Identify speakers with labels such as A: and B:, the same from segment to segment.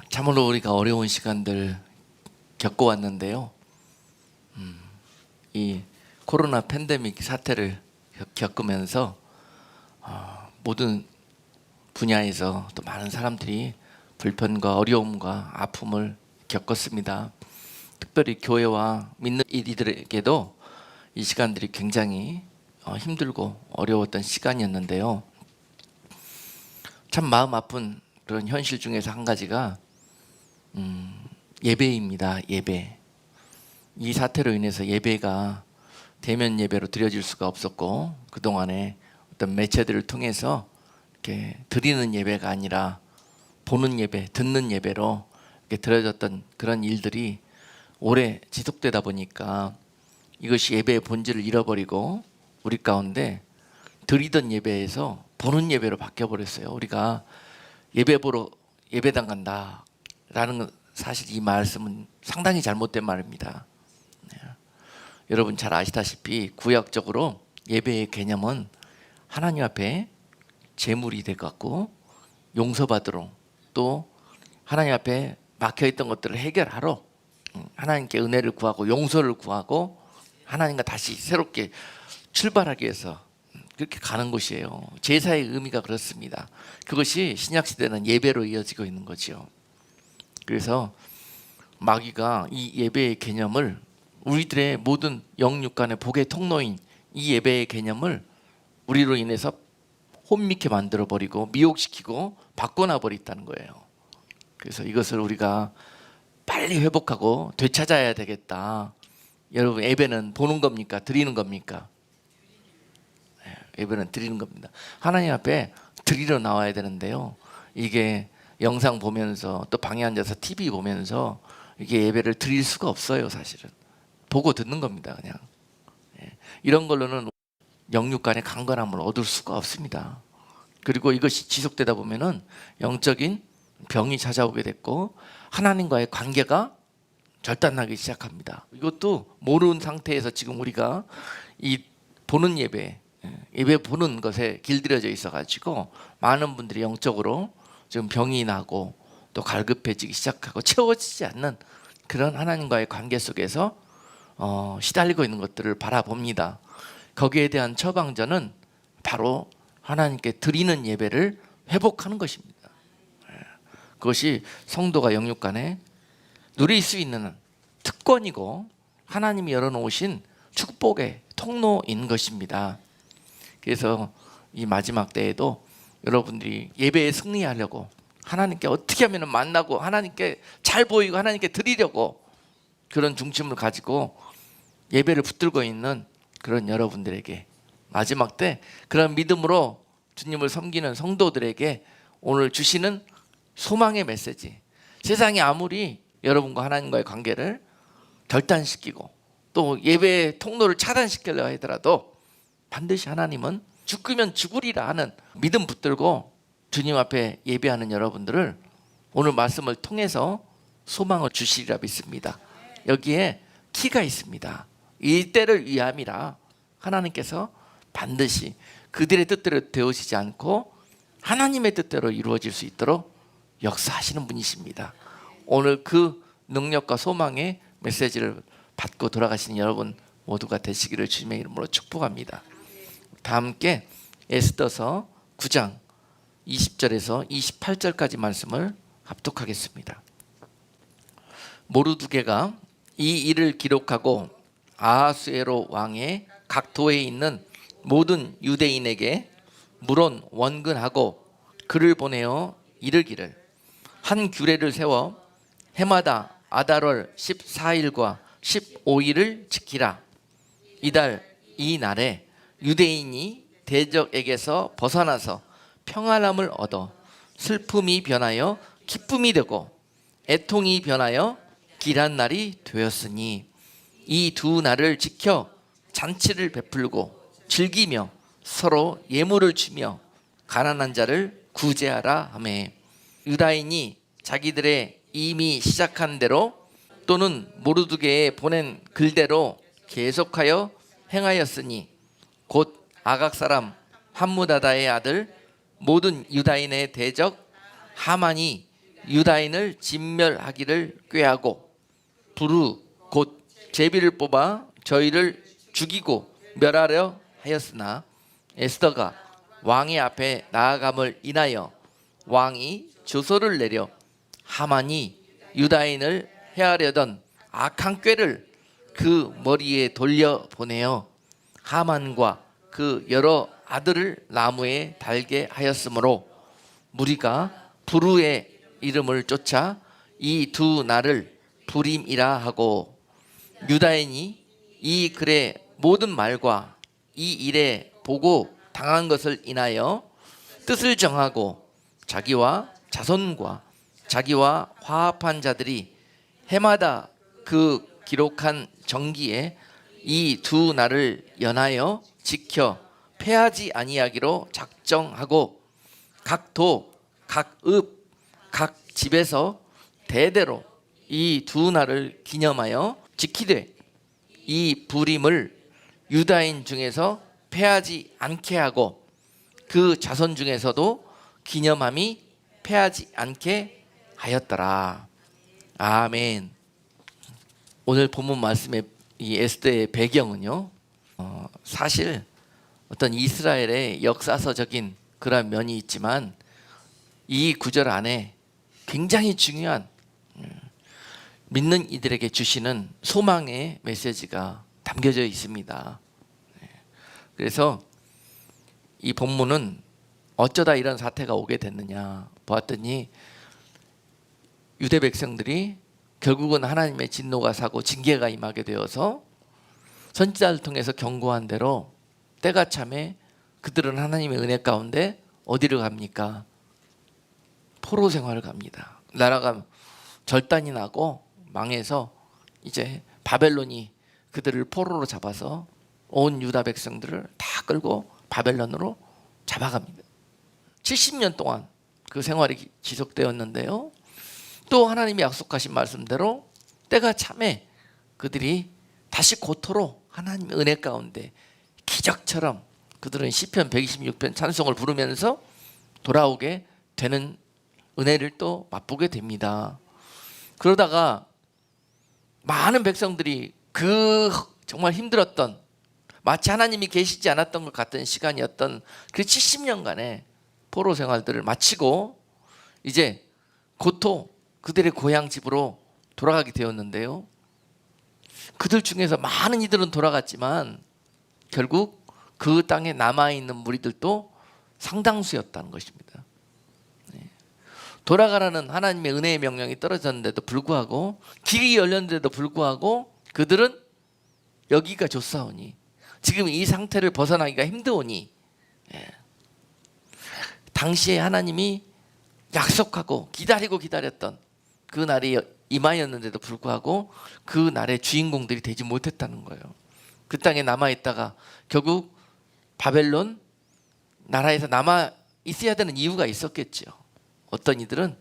A: 참으로 우리가 어려운 시간들 겪어왔는데요. 이 코로나 팬데믹 사태를 겪으면서 모든 분야에서 또 많은 사람들이 불편과 어려움과 아픔을 겪었습니다. 특별히 교회와 믿는 이들에게도 이 시간들이 굉장히 힘들고 어려웠던 시간이었는데요. 참 마음 아픈 그런 현실 중에서 한 가지가 예배입니다. 예배. 이 사태로 인해서 예배가 대면 예배로 드려질 수가 없었고, 그동안에 어떤 매체들을 통해서 이렇게 드리는 예배가 아니라 보는 예배, 듣는 예배로 이렇게 드려졌던 그런 일들이 오래 지속되다 보니까 이것이 예배의 본질을 잃어버리고 우리 가운데 드리던 예배에서 보는 예배로 바뀌어버렸어요. 우리가 예배 보러 예배당 간다라는 사실 이 말씀은 상당히 잘못된 말입니다. 여러분 잘 아시다시피 구약적으로 예배의 개념은 하나님 앞에 제물이 될 것 같고, 용서받으러, 또 하나님 앞에 막혀있던 것들을 해결하러 하나님께 은혜를 구하고 용서를 구하고 하나님과 다시 새롭게 출발하기 위해서 그렇게 가는 곳이에요. 제사의 의미가 그렇습니다. 그것이 신약시대는 예배로 이어지고 있는 거죠. 그래서 마귀가 이 예배의 개념을, 우리들의 모든 영육간의 복의 통로인 이 예배의 개념을 우리로 인해서 혼미케 만들어버리고 미혹시키고 바꿔놔버렸다는 거예요. 그래서 이것을 우리가 빨리 회복하고 되찾아야 되겠다. 여러분, 예배는 보는 겁니까? 드리는 겁니까? 예배는 드리는 겁니다. 하나님 앞에 드리러 나와야 되는데요, 이게 영상 보면서 또 방에 앉아서 TV 보면서 이게 예배를 드릴 수가 없어요. 사실은 보고 듣는 겁니다. 그냥 이런 걸로는 영육 간의 강건함을 얻을 수가 없습니다. 그리고 이것이 지속되다 보면은 영적인 병이 찾아오게 됐고 하나님과의 관계가 절단나기 시작합니다. 이것도 모르는 상태에서 지금 우리가 이 보는 예배 보는 것에 길들여져 있어가지고 많은 분들이 영적으로 지금 병이 나고 또 갈급해지기 시작하고 채워지지 않는 그런 하나님과의 관계 속에서 시달리고 있는 것들을 바라봅니다. 거기에 대한 처방전은 바로 하나님께 드리는 예배를 회복하는 것입니다. 그것이 성도가 영육 간에 누릴 수 있는 특권이고 하나님이 열어놓으신 축복의 통로인 것입니다. 그래서 이 마지막 때에도 여러분들이 예배에 승리하려고, 하나님께 어떻게 하면 만나고 하나님께 잘 보이고 하나님께 드리려고 그런 중심을 가지고 예배를 붙들고 있는 그런 여러분들에게, 마지막 때 그런 믿음으로 주님을 섬기는 성도들에게 오늘 주시는 소망의 메시지, 세상이 아무리 여러분과 하나님과의 관계를 결단시키고 또 예배의 통로를 차단시키려 하더라도 반드시 하나님은 죽으면 죽으리라 하는 믿음 붙들고 주님 앞에 예배하는 여러분들을 오늘 말씀을 통해서 소망을 주시리라 믿습니다. 여기에 키가 있습니다. 이 때를 위함이라 하나님께서 반드시 그들의 뜻대로 되어지지 않고 하나님의 뜻대로 이루어질 수 있도록 역사하시는 분이십니다. 오늘 그 능력과 소망의 메시지를 받고 돌아가시는 여러분 모두가 되시기를 주님의 이름으로 축복합니다. 다 함께 에스더서 9장 20절에서 28절까지 말씀을 합독하겠습니다. 모르드게가 이 일을 기록하고 아하수에로 왕의 각 도에 있는 모든 유대인에게 물론 원근하고 글을 보내어 이르기를, 한 규례를 세워 해마다 아달월 14일과 15일을 지키라. 이달 이 날에 유대인이 대적에게서 벗어나서 평안함을 얻어 슬픔이 변하여 기쁨이 되고 애통이 변하여 길한 날이 되었으니 이 두 날을 지켜 잔치를 베풀고 즐기며 서로 예물을 주며 가난한 자를 구제하라 하매, 유다인이 자기들의 이미 시작한 대로 또는 모르드게에 보낸 글대로 계속하여 행하였으니 곧 아각 사람 함무다다의 아들 모든 유다인의 대적 하만이 유다인을 진멸하기를 꾀하고 부르 곧 제비를 뽑아 저희를 죽이고 멸하려 하였으나 에스더가 왕의 앞에 나아감을 인하여 왕이 조서를 내려 하만이 유다인을 해하려던 악한 꾀를 그 머리에 돌려 보내어 하만과 그 여러 아들을 나무에 달게 하였으므로 무리가 부르의 이름을 쫓아 이 두 날을 부림이라 하고 유다인이 이 글의 모든 말과 이 일에 보고 당한 것을 인하여 뜻을 정하고 자기와 자손과 자기와 화합한 자들이 해마다 그 기록한 정기에 이 두 날을 연하여 지켜 패하지 아니하기로 작정하고 각 도, 각 읍, 각 집에서 대대로 이 두 날을 기념하여 지키되 이 부림을 유다인 중에서 패하지 않게 하고 그 자손 중에서도 기념함이 패하지 않게 하였더라. 아멘. 오늘 본문 말씀의 이 에스더의 배경은요, 사실 어떤 이스라엘의 역사서적인 그런 면이 있지만 이 구절 안에 굉장히 중요한 믿는 이들에게 주시는 소망의 메시지가 담겨져 있습니다. 그래서 이 본문은 어쩌다 이런 사태가 오게 됐느냐 보았더니 유대 백성들이 결국은 하나님의 진노가 사고 징계가 임하게 되어서 선지자를 통해서 경고한 대로 때가 참에 그들은 하나님의 은혜 가운데 어디를 갑니까? 포로 생활을 갑니다. 나라가 절단이 나고 망해서 이제 바벨론이 그들을 포로로 잡아서 온 유다 백성들을 다 끌고 바벨론으로 잡아갑니다. 70년 동안 그 생활이 지속되었는데요, 또 하나님이 약속하신 말씀대로 때가 참에 그들이 다시 고토로 하나님의 은혜 가운데 기적처럼 그들은 시편 126편 찬송을 부르면서 돌아오게 되는 은혜를 또 맛보게 됩니다. 그러다가 많은 백성들이 그 정말 힘들었던, 마치 하나님이 계시지 않았던 것 같은 시간이었던 그 70년간의 포로 생활들을 마치고 이제 고토 그들의 고향 집으로 돌아가게 되었는데요, 그들 중에서 많은 이들은 돌아갔지만 결국 그 땅에 남아있는 무리들도 상당수였다는 것입니다. 돌아가라는 하나님의 은혜의 명령이 떨어졌는데도 불구하고, 길이 열렸는데도 불구하고 그들은 여기가 좋사오니, 지금 이 상태를 벗어나기가 힘드오니, 당시에 하나님이 약속하고 기다리고 기다렸던 그 날이 임하였는데도 불구하고 그 날의 주인공들이 되지 못했다는 거예요. 그 땅에 남아있다가 결국 바벨론 나라에서 남아 있어야 되는 이유가 있었겠죠. 어떤 이들은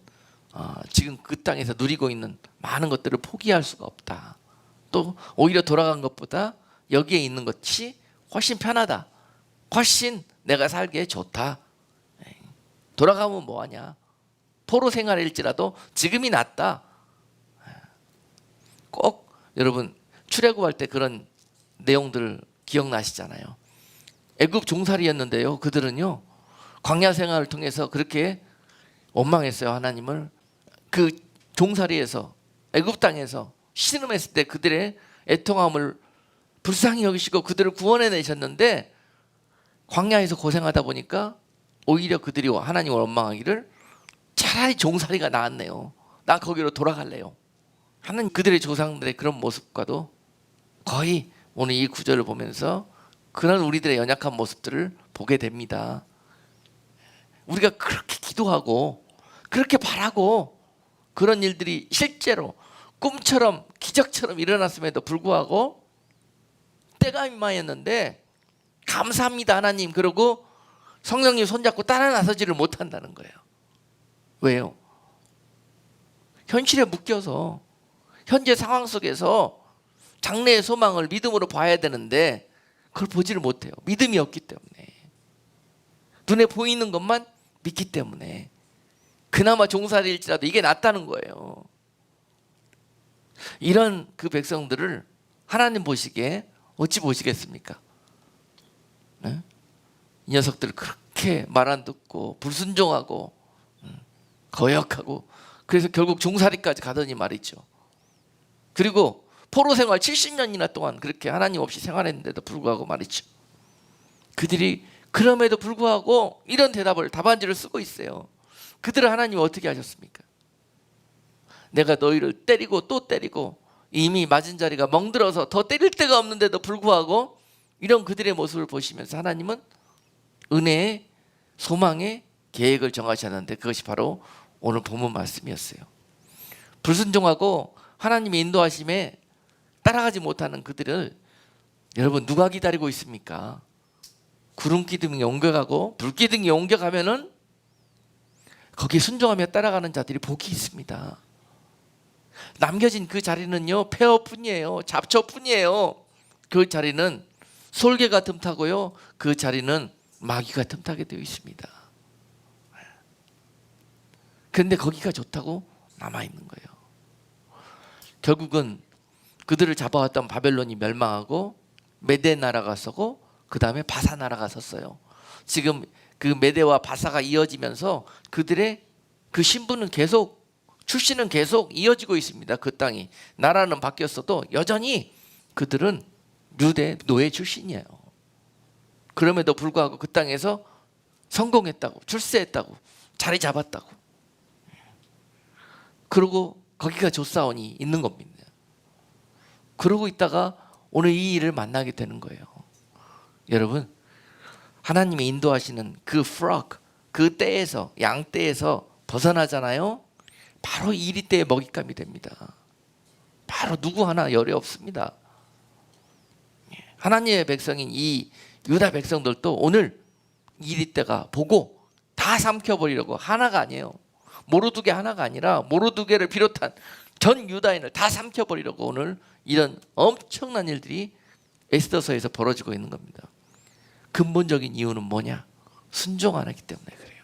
A: 지금 그 땅에서 누리고 있는 많은 것들을 포기할 수가 없다. 또 오히려 돌아간 것보다 여기에 있는 것이 훨씬 편하다. 훨씬 내가 살기에 좋다. 돌아가면 뭐하냐. 포로 생활일지라도 지금이 낫다. 꼭 여러분 출애굽할 때 그런 내용들 기억나시잖아요. 애굽 종살이였는데요, 그들은요 광야 생활을 통해서 그렇게 원망했어요. 하나님을. 그 종살이에서 애굽 땅에서 신음했을 때 그들의 애통함을 불쌍히 여기시고 그들을 구원해내셨는데, 광야에서 고생하다 보니까 오히려 그들이 하나님을 원망하기를 차라리 종살이가 나았네요, 나 거기로 돌아갈래요 하는 그들의 조상들의 그런 모습과도 거의 오늘 이 구절을 보면서 그런 우리들의 연약한 모습들을 보게 됩니다. 우리가 그렇게 기도하고 그렇게 바라고 그런 일들이 실제로 꿈처럼 기적처럼 일어났음에도 불구하고 때가 임하였는데 감사합니다 하나님 그러고 성령님 손잡고 따라 나서지를 못한다는 거예요. 왜요? 현실에 묶여서 현재 상황 속에서 장래의 소망을 믿음으로 봐야 되는데 그걸 보지를 못해요. 믿음이 없기 때문에, 눈에 보이는 것만 믿기 때문에 그나마 종살이일지라도 이게 낫다는 거예요. 이런 그 백성들을 하나님 보시기에 어찌 보시겠습니까? 네? 이 녀석들 그렇게 말 안 듣고 불순종하고 거역하고 그래서 결국 종살이까지 가더니 말이죠. 그리고 포로 생활 70년이나 동안 그렇게 하나님 없이 생활했는데도 불구하고 말이죠. 그들이 그럼에도 불구하고 이런 답안지를 쓰고 있어요. 그들을 하나님 어떻게 하셨습니까? 내가 너희를 때리고 또 때리고 이미 맞은 자리가 멍들어서 더 때릴 데가 없는데도 불구하고 이런 그들의 모습을 보시면서 하나님은 은혜의 소망의 계획을 정하셨는데 그것이 바로 오늘 본문 말씀이었어요. 불순종하고 하나님의 인도하심에 따라가지 못하는 그들을 여러분 누가 기다리고 있습니까? 구름 기둥이 옮겨가고 불 기둥이 옮겨가면은 거기에 순종하며 따라가는 자들이 복이 있습니다. 남겨진 그 자리는요 폐허뿐이에요. 잡초뿐이에요. 그 자리는 솔개가 틈타고요 그 자리는 마귀가 틈타게 되어 있습니다. 그런데 거기가 좋다고 남아있는 거예요. 결국은 그들을 잡아왔던 바벨론이 멸망하고 메대 나라가 서고 그 다음에 바사 나라가 섰어요. 지금 그 메대와 바사가 이어지면서 그들의 그 신분은 계속 출신은 계속 이어지고 있습니다. 그 땅이 나라는 바뀌었어도 여전히 그들은 유대 노예 출신이에요. 그럼에도 불구하고 그 땅에서 성공했다고 출세했다고 자리 잡았다고 그러고 거기가 좋사원이 있는 겁니다. 그러고 있다가 오늘 이 일을 만나게 되는 거예요. 여러분 하나님이 인도하시는 그 프록 그 떼에서 양떼에서 벗어나잖아요. 바로 이리 때의 먹잇감이 됩니다. 바로 누구 하나 열이 없습니다. 하나님의 백성인 이 유다 백성들도 오늘 이리 때가 보고 다 삼켜버리려고 하나가 아니에요. 모르두개 하나가 아니라 모르두개를 비롯한 전 유다인을 다 삼켜버리려고 오늘 이런 엄청난 일들이 에스더서에서 벌어지고 있는 겁니다. 근본적인 이유는 뭐냐? 순종 안 했기 때문에 그래요.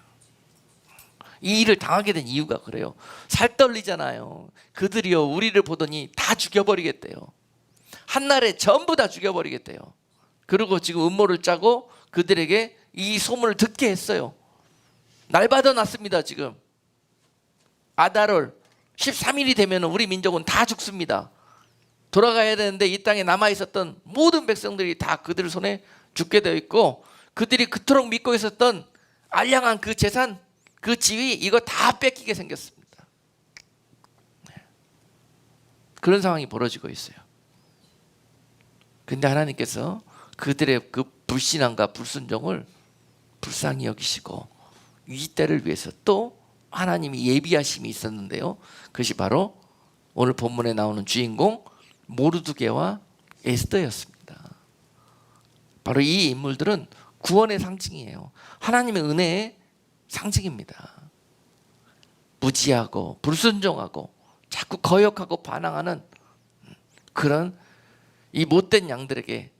A: 이 일을 당하게 된 이유가 그래요. 살 떨리잖아요. 그들이요 우리를 보더니 다 죽여버리겠대요. 한날에 전부 다 죽여버리겠대요. 그리고 지금 음모를 짜고 그들에게 이 소문을 듣게 했어요. 날받아 놨습니다. 지금 아달월 13일이 되면 우리 민족은 다 죽습니다. 돌아가야 되는데 이 땅에 남아있었던 모든 백성들이 다 그들 손에 죽게 되어 있고 그들이 그토록 믿고 있었던 알량한 그 재산 그 지위 이거 다 뺏기게 생겼습니다. 그런 상황이 벌어지고 있어요. 근데 하나님께서 그들의 그 불신앙과 불순종을 불쌍히 여기시고 이 때를 위해서 또 하나님이 예비하심이 있었는데요. 그것이 바로 오늘 본문에 나오는 주인공 모르드게와 에스더였습니다. 바로 이 인물들은 구원의 상징이에요. 하나님의 은혜의 상징입니다. 무지하고 불순종하고 자꾸 거역하고 반항하는 그런 이 못된 양들에게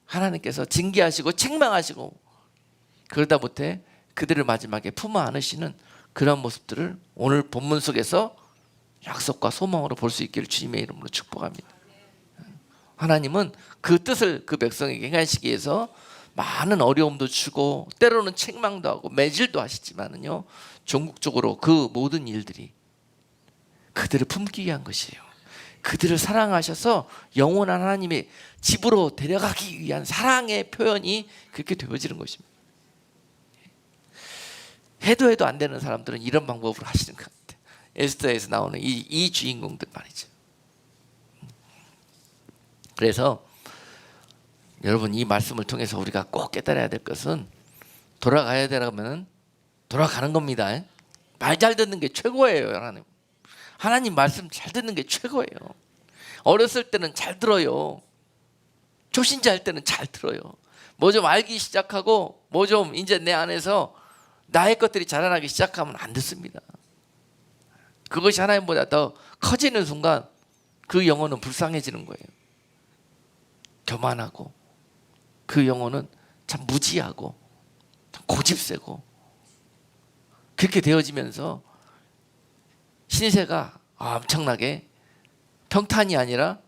A: 하나님께서 징계하시고 책망하시고 그러다 못해 그들을 마지막에 품어 안으시는 그런 모습들을 오늘 본문 속에서 약속과 소망으로 볼 수 있기를 주님의 이름으로 축복합니다. 하나님은 그 뜻을 그 백성에게 행하시기 위해서 많은 어려움도 주고 때로는 책망도 하고 매질도 하시지만은요 종국적으로 그 모든 일들이 그들을 품기 위한 것이에요. 그들을 사랑하셔서 영원한 하나님의 집으로 데려가기 위한 사랑의 표현이 그렇게 되어지는 것입니다. 해도 안 되는 사람들은 이런 방법으로 하시는 것 같아요. 에스더에서 나오는 이 주인공들 말이죠. 그래서 여러분 이 말씀을 통해서 우리가 꼭 깨달아야 될 것은 돌아가야 되려면 돌아가는 겁니다. 말 잘 듣는 게 최고예요. 하나님 말씀 잘 듣는 게 최고예요. 어렸을 때는 잘 들어요. 초신자 할 때는 잘 들어요. 뭐 좀 알기 시작하고 뭐 좀 이제 내 안에서 나의 것들이 자라나기 시작하면 안 듣습니다. 그것이 하나님보다 더 커지는 순간 그 영혼은 불쌍해지는 거예요. 교만하고 그 영혼은 참 무지하고 고집세고 그렇게 되어지면서 신세가 엄청나게 평탄이 아니라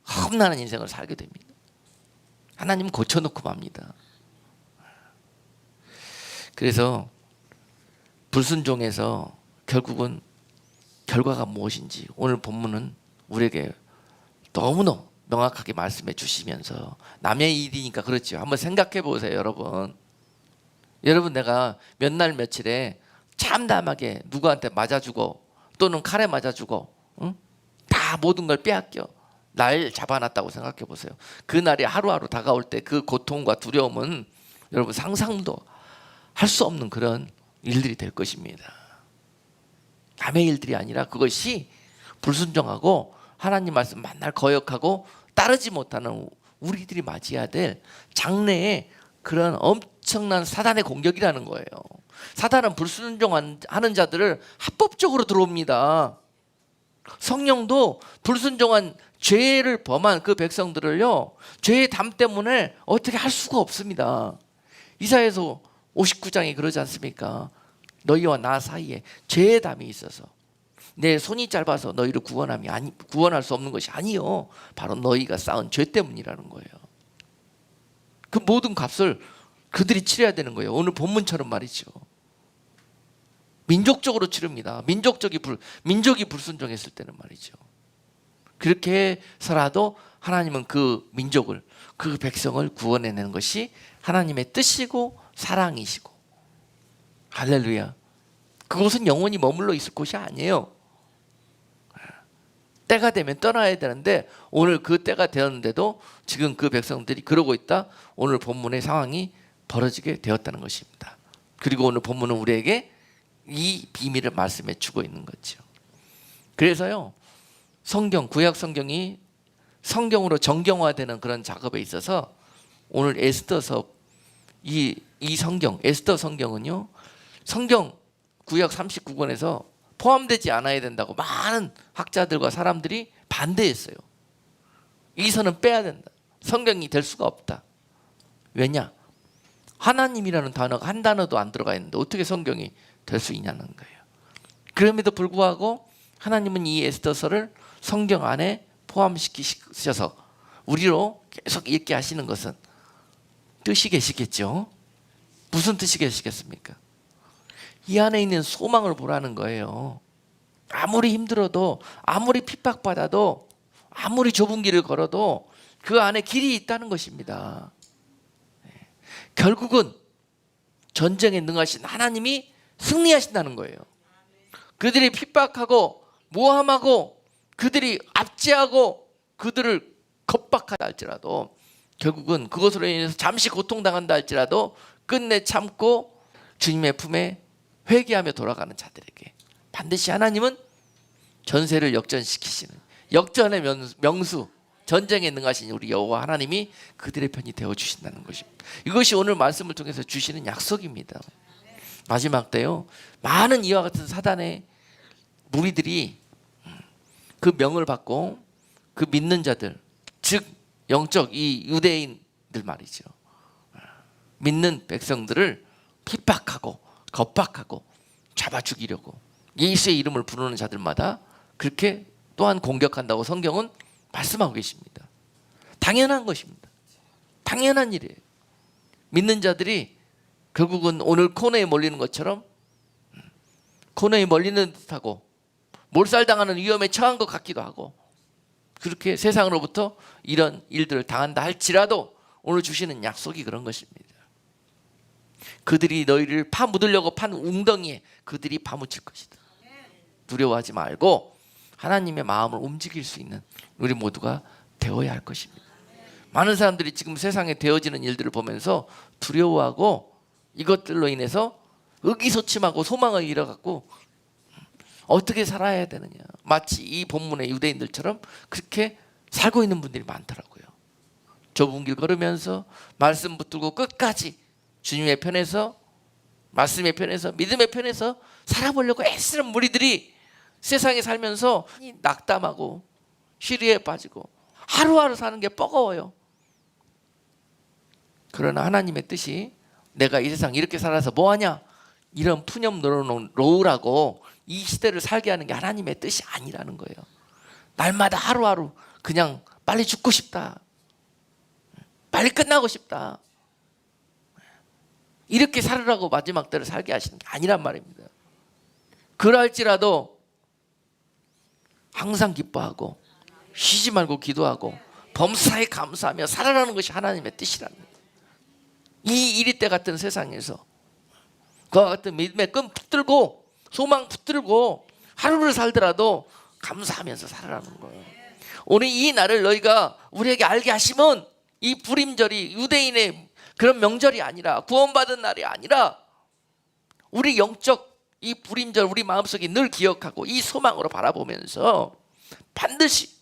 A: 험난한 인생을 살게 됩니다. 하나님은 고쳐놓고 맙니다. 그래서 불순종에서 결국은 결과가 무엇인지 오늘 본문은 우리에게 너무나 명확하게 말씀해 주시면서, 남의 일이니까 그렇죠. 한번 생각해 보세요, 여러분. 여러분, 내가 몇 날 며칠에 참담하게 누구한테 맞아주고 또는 칼에 맞아주고, 응? 다 모든 걸 빼앗겨 날 잡아놨다고 생각해 보세요. 그 날이 하루하루 다가올 때 그 고통과 두려움은 여러분 상상도 할 수 없는 그런 일들이 될 것입니다. 남의 일들이 아니라 그것이 불순종하고 하나님 말씀 만날 거역하고 따르지 못하는 우리들이 맞이해야 될 장래의 그런 엄청난 사단의 공격이라는 거예요. 사단은 불순종하는 자들을 합법적으로 들어옵니다. 성령도 불순종한 죄를 범한 그 백성들을요, 죄의 담 때문에 어떻게 할 수가 없습니다. 이사야서 59장에 그러지 않습니까? 너희와 나 사이에 죄의 담이 있어서 내 손이 짧아서 너희를 구원할 수 없는 것이 아니요, 바로 너희가 쌓은 죄 때문이라는 거예요. 그 모든 값을 그들이 치러야 되는 거예요. 오늘 본문처럼 말이죠. 민족적으로 치릅니다. 민족이 불순종했을 때는 말이죠. 그렇게 해서라도 하나님은 그 민족을, 그 백성을 구원해내는 것이 하나님의 뜻이고 사랑이시고, 할렐루야. 그곳은 영원히 머물러 있을 곳이 아니에요. 때가 되면 떠나야 되는데 오늘 그 때가 되었는데도 지금 그 백성들이 그러고 있다. 오늘 본문의 상황이 벌어지게 되었다는 것입니다. 그리고 오늘 본문은 우리에게 이 비밀을 말씀해 주고 있는 거죠. 그래서요, 구약 성경이 성경으로 정경화되는 그런 작업에 있어서 오늘 에스더서 이 성경, 에스더 성경은요, 성경 구약 39권에서 포함되지 않아야 된다고 많은 학자들과 사람들이 반대했어요. 이 선은 빼야 된다. 성경이 될 수가 없다. 왜냐? 하나님이라는 단어가 한 단어도 안 들어가 있는데 어떻게 성경이 될 수 있냐는 거예요. 그럼에도 불구하고 하나님은 이 에스더서를 성경 안에 포함시키셔서 우리로 계속 읽게 하시는 것은 뜻이 계시겠죠. 무슨 뜻이 계시겠습니까? 이 안에 있는 소망을 보라는 거예요. 아무리 힘들어도, 아무리 핍박받아도, 아무리 좁은 길을 걸어도 그 안에 길이 있다는 것입니다. 결국은 전쟁에 능하신 하나님이 승리하신다는 거예요. 그들이 핍박하고 모함하고 그들이 압제하고 그들을 겁박하다 할지라도, 결국은 그것으로 인해서 잠시 고통당한다 할지라도 끝내 참고 주님의 품에 회개하며 돌아가는 자들에게 반드시 하나님은 전세를 역전시키시는, 역전의 명수, 전쟁에 능하신 우리 여호와 하나님이 그들의 편이 되어주신다는 것입니다. 이것이 오늘 말씀을 통해서 주시는 약속입니다. 마지막 때요, 많은 이와 같은 사단의 무리들이 그 명을 받고 그 믿는 자들, 즉 영적 이 유대인들 말이죠, 믿는 백성들을 핍박하고 겁박하고 잡아 죽이려고 예수의 이름을 부르는 자들마다 그렇게 또한 공격한다고 성경은 말씀하고 계십니다. 당연한 것입니다. 당연한 일이에요. 믿는 자들이 결국은 오늘 코너에 몰리는 것처럼 코너에 몰리는 듯하고 몰살당하는 위험에 처한 것 같기도 하고, 그렇게 세상으로부터 이런 일들을 당한다 할지라도 오늘 주시는 약속이 그런 것입니다. 그들이 너희를 파묻으려고 판 웅덩이에 그들이 파묻힐 것이다. 두려워하지 말고 하나님의 마음을 움직일 수 있는 우리 모두가 되어야 할 것입니다. 많은 사람들이 지금 세상에 되어지는 일들을 보면서 두려워하고 이것들로 인해서 의기소침하고 소망을 잃어갖고 어떻게 살아야 되느냐, 마치 이 본문의 유대인들처럼 그렇게 살고 있는 분들이 많더라고요. 좁은 길 걸으면서 말씀 붙들고 끝까지 주님의 편에서, 말씀의 편에서, 믿음의 편에서 살아보려고 애쓰는 무리들이 세상에 살면서 낙담하고 시리에 빠지고 하루하루 사는 게 버거워요. 그러나 하나님의 뜻이 내가 이 세상 이렇게 살아서 뭐하냐, 이런 푸념 놓으라고 이 시대를 살게 하는 게 하나님의 뜻이 아니라는 거예요. 날마다 하루하루 그냥 빨리 죽고 싶다, 빨리 끝나고 싶다, 이렇게 살으라고 마지막 때를 살게 하시는 게 아니란 말입니다. 그럴지라도 항상 기뻐하고 쉬지 말고 기도하고 범사에 감사하며 살아가는 것이 하나님의 뜻이랍니다. 이 이리 때 같은 세상에서 그와 같은 믿음의 끈 붙들고 소망 붙들고 하루를 살더라도 감사하면서 살아가는 거예요. 오늘 이 날을 너희가 우리에게 알게 하시면 이 부림절이 유대인의 그런 명절이 아니라, 구원받은 날이 아니라, 우리 영적 이 부림절 우리 마음속에 늘 기억하고 이 소망으로 바라보면서 반드시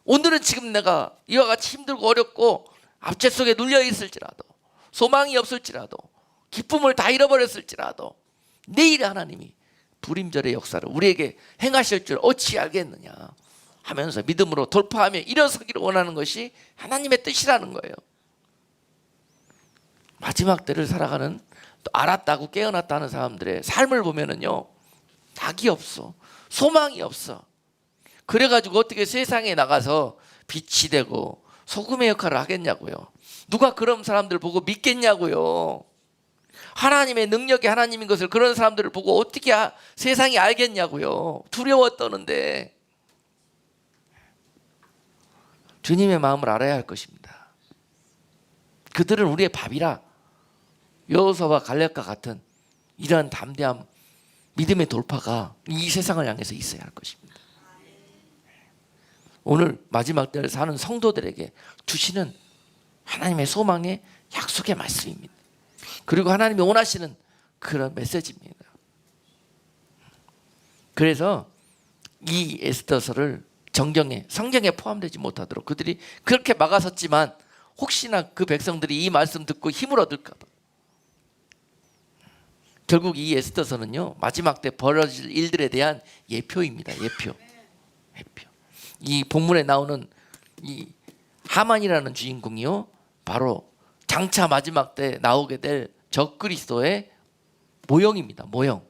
A: 오늘은 지금 내가 이와 같이 힘들고 어렵고 압제 속에 눌려 있을지라도, 소망이 없을지라도, 기쁨을 다 잃어버렸을지라도 내일 하나님이 부림절의 역사를 우리에게 행하실 줄 어찌 알겠느냐 하면서 믿음으로 돌파하며 일어서기를 원하는 것이 하나님의 뜻이라는 거예요. 마지막 때를 살아가는, 또 알았다고 깨어났다는 사람들의 삶을 보면은요, 낙이 없어, 소망이 없어. 그래가지고 어떻게 세상에 나가서 빛이 되고 소금의 역할을 하겠냐고요. 누가 그런 사람들 보고 믿겠냐고요. 하나님의 능력이 하나님인 것을 그런 사람들을 보고 어떻게 세상이 알겠냐고요. 두려워 떠는데. 주님의 마음을 알아야 할 것입니다. 그들은 우리의 밥이라. 여호수아와 갈렙과 같은 이러한 담대함, 믿음의 돌파가 이 세상을 향해서 있어야 할 것입니다. 오늘 마지막 때를 사는 성도들에게 주시는 하나님의 소망의 약속의 말씀입니다. 그리고 하나님이 원하시는 그런 메시지입니다. 그래서 이 에스더서를 성경에 포함되지 못하도록 그들이 그렇게 막아섰지만, 혹시나 그 백성들이 이 말씀 듣고 힘을 얻을까 봐, 결국 이 에스더서는요, 마지막 때 벌어질 일들에 대한 예표입니다. 예표. 이 본문에 나오는 이 하만이라는 주인공이요, 바로 장차 마지막 때 나오게 될 적그리스도의 모형입니다. 모형.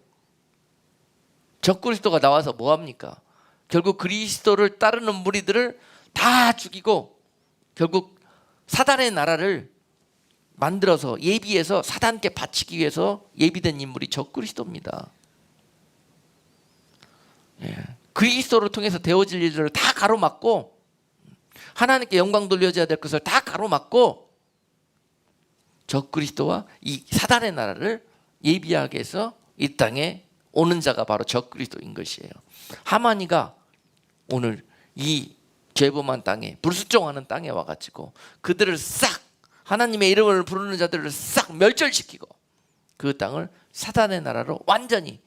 A: 적그리스도가 나와서 뭐합니까? 결국 그리스도를 따르는 무리들을 다 죽이고 결국 사단의 나라를 만들어서 예비해서 사단께 바치기 위해서 예비된 인물이 적그리스도입니다. 그리스도를 통해서 되어질 일들을 다 가로막고, 하나님께 영광 돌려줘야 될 것을 다 가로막고, 적그리스도와 이 사단의 나라를 예비하게 해서 이 땅에 오는 자가 바로 적그리스도인 것이에요. 하만이가 오늘 이 죄범한 땅에, 불순종하는 땅에 와가지고 그들을 싹, 하나님의 이름을 부르는 자들을 싹 멸절시키고 그 땅을 사단의 나라로 완전히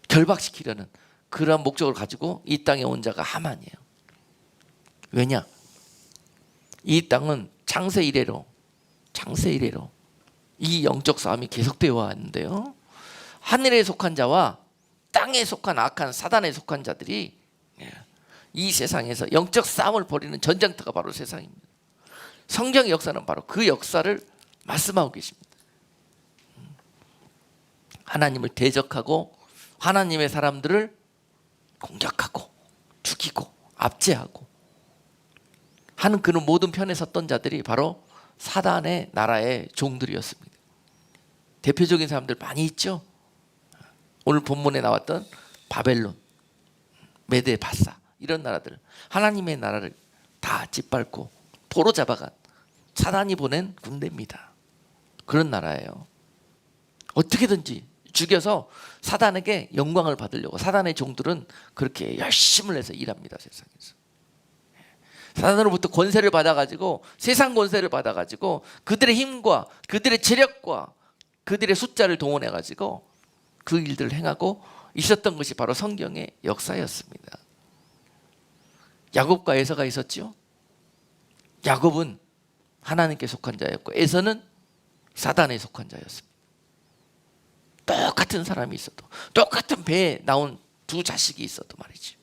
A: 결박시키려는 그런 목적을 가지고 이 땅에 온 자가 하만이에요. 왜냐? 이 땅은 창세 이래로 이 영적 싸움이 계속되어 왔는데요, 하늘에 속한 자와 땅에 속한 악한 사단에 속한 자들이 이 세상에서 영적 싸움을 벌이는 전쟁터가 바로 세상입니다. 성경의 역사는 바로 그 역사를 말씀하고 계십니다. 하나님을 대적하고 하나님의 사람들을 공격하고 죽이고 압제하고 하는 그런 모든 편에 섰던 자들이 바로 사단의 나라의 종들이었습니다. 대표적인 사람들 많이 있죠. 오늘 본문에 나왔던 바벨론, 메데, 바사, 이런 나라들, 하나님의 나라를 다 짓밟고 포로 잡아간 사단이 보낸 군대입니다. 그런 나라예요. 어떻게든지 죽여서 사단에게 영광을 받으려고 사단의 종들은 그렇게 열심을 해서 일합니다. 세상에서 사단으로부터 권세를 받아가지고, 세상 권세를 받아가지고 그들의 힘과 그들의 재력과 그들의 숫자를 동원해가지고 그 일들을 행하고 있었던 것이 바로 성경의 역사였습니다. 야곱과 에서가 있었죠. 야곱은 하나님께 속한 자였고 에서는 사단에 속한 자였습니다. 똑같은 사람이 있어도, 똑같은 배에 나온 두 자식이 있어도 말이지,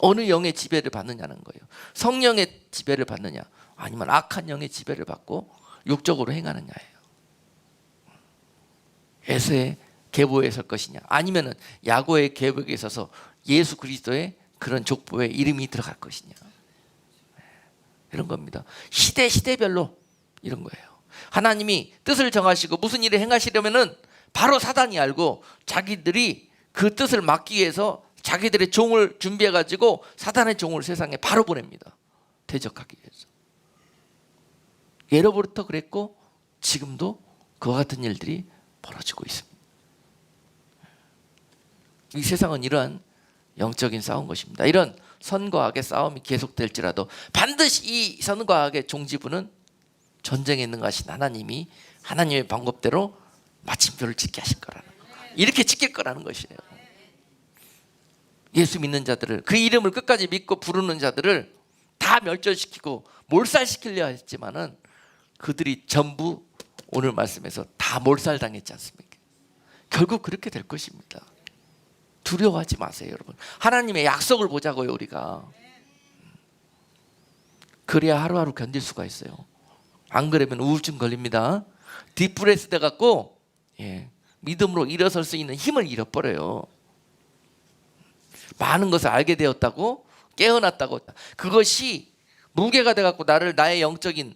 A: 어느 영의 지배를 받느냐는 거예요. 성령의 지배를 받느냐, 아니면 악한 영의 지배를 받고 육적으로 행하느냐예요. 에서의 계보에 설 것이냐, 아니면은 야고의 계보에 서서 예수 그리스도의 그런 족보에 이름이 들어갈 것이냐, 이런 겁니다. 시대별로 이런 거예요. 하나님이 뜻을 정하시고 무슨 일을 행하시려면은 바로 사단이 알고 자기들이 그 뜻을 막기 위해서 자기들의 종을 준비해 가지고 사단의 종을 세상에 바로 보냅니다. 대적하기 위해서. 예로부터 그랬고 지금도 그와 같은 일들이 벌어지고 있습니다. 이 세상은 이러한 영적인 싸움 것입니다. 이런 선과 악의 싸움이 계속될지라도 반드시 이 선과 악의 종지부는 전쟁에 있는 것인 하나님이 하나님의 방법대로 마침표를 찍게 하실 거라는 거. 이렇게 찍힐 거라는 것이에요. 예수 믿는 자들을, 그 이름을 끝까지 믿고 부르는 자들을 다 멸절시키고 몰살시키려 했지만은 그들이 전부 오늘 말씀에서 다 몰살당했지 않습니까? 결국 그렇게 될 것입니다. 두려워하지 마세요, 여러분. 하나님의 약속을 보자고요, 우리가. 그래야 하루하루 견딜 수가 있어요. 안 그러면 우울증 걸립니다. 디프레스 돼갖고 믿음으로 일어설 수 있는 힘을 잃어버려요. 많은 것을 알게 되었다고, 깨어났다고, 그것이 무게가 돼갖고 나의 영적인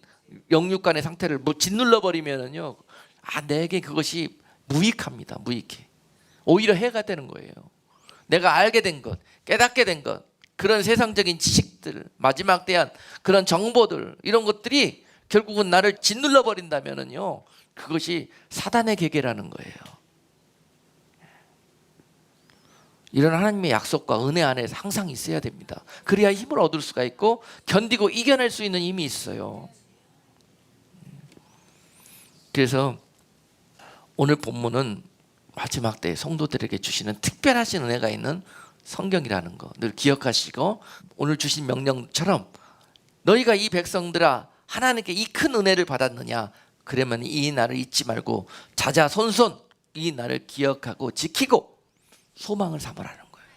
A: 영육간의 상태를 짓눌러 버리면은요, 내게 그것이 무익합니다. 무익해. 오히려 해가 되는 거예요. 내가 알게 된 것, 깨닫게 된 것, 그런 세상적인 지식들, 마지막 대한 그런 정보들, 이런 것들이 결국은 나를 짓눌러 버린다면은요, 그것이 사단의 계계라는 거예요. 이런 하나님의 약속과 은혜 안에서 항상 있어야 됩니다. 그래야 힘을 얻을 수가 있고 견디고 이겨낼 수 있는 힘이 있어요. 그래서 오늘 본문은 마지막 때에 성도들에게 주시는 특별하신 은혜가 있는 성경이라는 거 늘 기억하시고, 오늘 주신 명령처럼 너희가 이 백성들아 하나님께 이 큰 은혜를 받았느냐, 그러면 이 날을 잊지 말고 자자손손 이 날을 기억하고 지키고 소망을 삼으라는 거예요.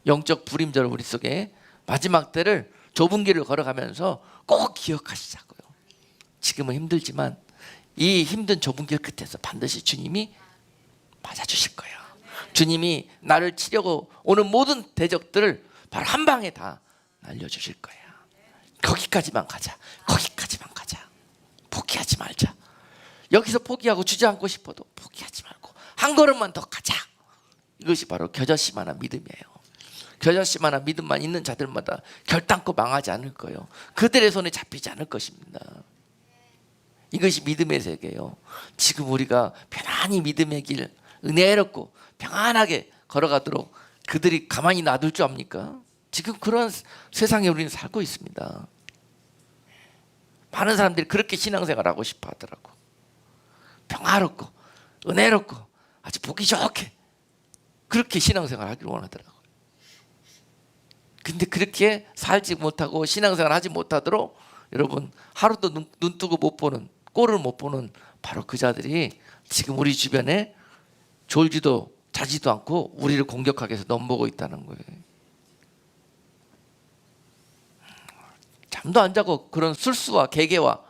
A: 영적 불임절 우리 속에 마지막 때를 좁은 길을 걸어가면서 꼭 기억하시자고요. 지금은 힘들지만 이 힘든 좁은 길 끝에서 반드시 주님이 맞아주실 거예요. 주님이 나를 치려고 오는 모든 대적들을 바로 한 방에 다 날려주실 거예요. 거기까지만 가자. 거기까지만 가자. 포기하지 말자. 여기서 포기하고 주저앉고 싶어도 포기하지 말고 한 걸음만 더 가자. 이것이 바로 겨자씨만한 믿음이에요. 겨자씨만한 믿음만 있는 자들마다 결단코 망하지 않을 거예요. 그들의 손에 잡히지 않을 것입니다. 이것이 믿음의 세계예요. 지금 우리가 편안히 믿음의 길, 은혜롭고 평안하게 걸어가도록 그들이 가만히 놔둘 줄 압니까? 지금 그런 세상에 우리는 살고 있습니다. 많은 사람들이 그렇게 신앙생활하고 싶어 하더라고. 평화롭고 은혜롭고 아주 보기 좋게 그렇게 신앙생활하기를 원하더라고요. 근데 그렇게 살지 못하고 신앙생활 하지 못하도록 여러분 하루도 눈 뜨고 못 보는, 꼴을 못 보는 바로 그 자들이 지금 우리 주변에 졸지도 자지도 않고 우리를 공격하기 위해서 넘보고 있다는 거예요. 잠도 안 자고 그런 술수와 계계와